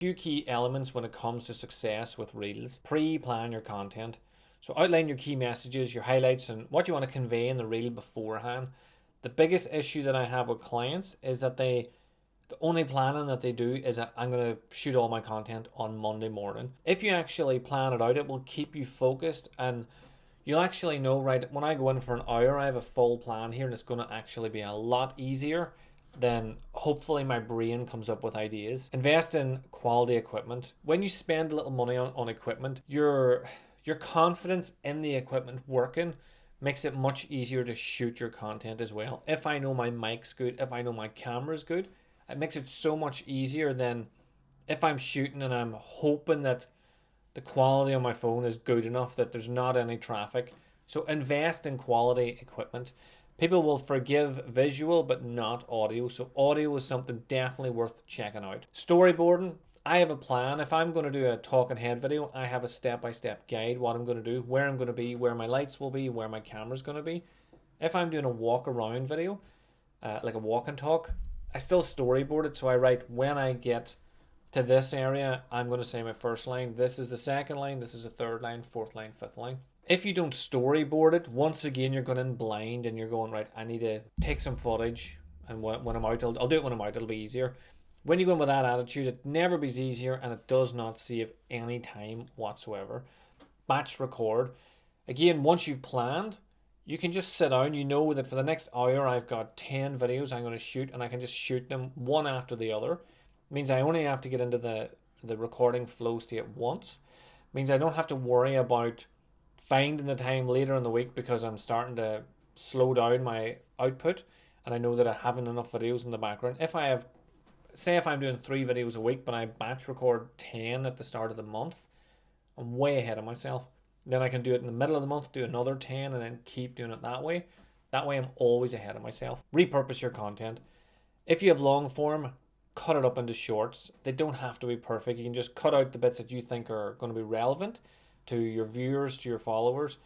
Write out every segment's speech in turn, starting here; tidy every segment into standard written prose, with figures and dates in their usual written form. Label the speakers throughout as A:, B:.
A: Few key elements when it comes to success with Reels. Pre-plan your content. So outline your key messages, your highlights, and what you want to convey in the Reel beforehand. The biggest issue that I have with clients is that the only planning that they do is that I'm going to shoot all my content on Monday morning. If you actually plan it out, it will keep you focused, and you'll actually know, right, when I go in for an hour, I have a full plan here, and it's going to actually be a lot easier. Then hopefully my brain comes up with ideas. Invest in quality equipment. When you spend a little money on equipment, your confidence in the equipment working makes it much easier to shoot your content as well. If I know my mic's good, if I know my camera's good, it makes it so much easier than if I'm shooting and I'm hoping that the quality on my phone is good enough that there's not any traffic. So invest in quality equipment. People will forgive visual but not audio. So audio is something definitely worth checking out. Storyboarding. I have a plan. If I'm going to do a talking head video, I have a step-by-step guide, what I'm going to do, where I'm going to be, where my lights will be, where my camera's going to be. If I'm doing a walk around video, like a walk and talk, I still storyboard it. So I write, when I get to this area, I'm going to say my first line. This is the second line. This is the third line, fourth line, fifth line. If you don't storyboard it, once again, you're going in blind and you're going, right, I need to take some footage. And when I'm out, I'll do it when I'm out. It'll be easier. When you go in with that attitude, it never be easier, and it does not save any time whatsoever. Batch record. Again, once you've planned, you can just sit down. You know that for the next hour, I've got 10 videos I'm going to shoot, and I can just shoot them one after the other. It means I only have to get into the recording flow state once. It means I don't have to worry about finding the time later in the week because I'm starting to slow down my output, and I know that I haven't enough videos in the background. If I'm doing 3 videos a week, but I batch record 10 at the start of the month, I'm way ahead of myself. Then I can do it in the middle of the month, do another 10, and then keep doing it that way. That way I'm always ahead of myself. Repurpose your content. If you have long form, cut it up into shorts. They don't have to be perfect. You can just cut out the bits that you think are going to be relevant to your viewers, to your followers.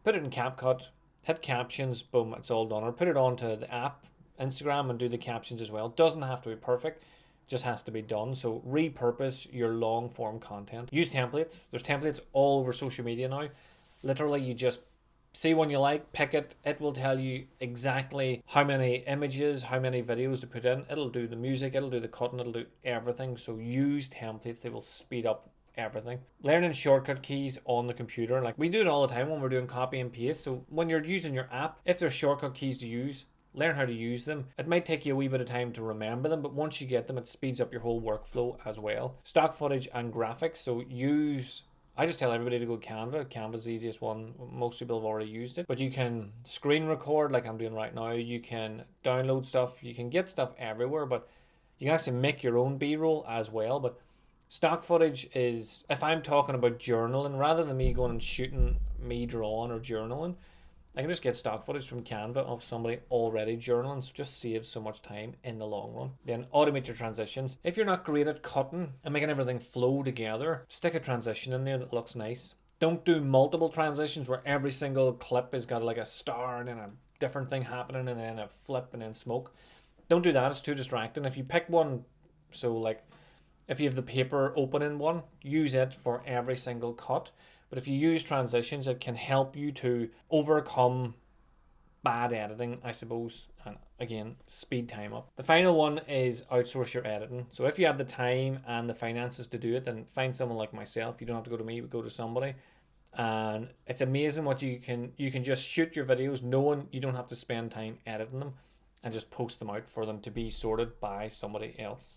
A: Put it in CapCut, hit captions, boom, it's all done. Or put it onto the app, Instagram, and do the captions as well. Doesn't have to be perfect, just has to be done. So repurpose your long form content. Use templates. There's templates all over social media now. Literally, you just see one you like, pick it. It will tell you exactly how many images, how many videos to put in. It'll do the music, it'll do the cutting, it'll do everything. So use templates, they will speed up everything. Learning shortcut keys on the computer. Like we do it all the time when we're doing copy and paste. So when you're using your app, if there's shortcut keys to use, learn how to use them. It might take you a wee bit of time to remember them, but once you get them, it speeds up your whole workflow as well. Stock footage and graphics. So I just tell everybody to go Canva. Canva's the easiest one. Most people have already used it. But you can screen record like I'm doing right now. You can download stuff. You can get stuff everywhere, but you can actually make your own B-roll as well. But stock footage is, if I'm talking about journaling, rather than me going and shooting me drawing or journaling, I can just get stock footage from Canva of somebody already journaling, so just saves so much time in the long run. Then automate your transitions. If you're not great at cutting and making everything flow together, stick a transition in there that looks nice. Don't do multiple transitions where every single clip has got like a star and then a different thing happening and then a flip and then smoke. Don't do that, it's too distracting. If you pick one, so like if you have the paper opening one, use it for every single cut. But if you use transitions, it can help you to overcome bad editing, I suppose, and again, speed time up. The final one is outsource your editing. So if you have the time and the finances to do it, then find someone like myself. You don't have to go to me, but go to somebody. And it's amazing what you can just shoot your videos knowing you don't have to spend time editing them and just post them out for them to be sorted by somebody else.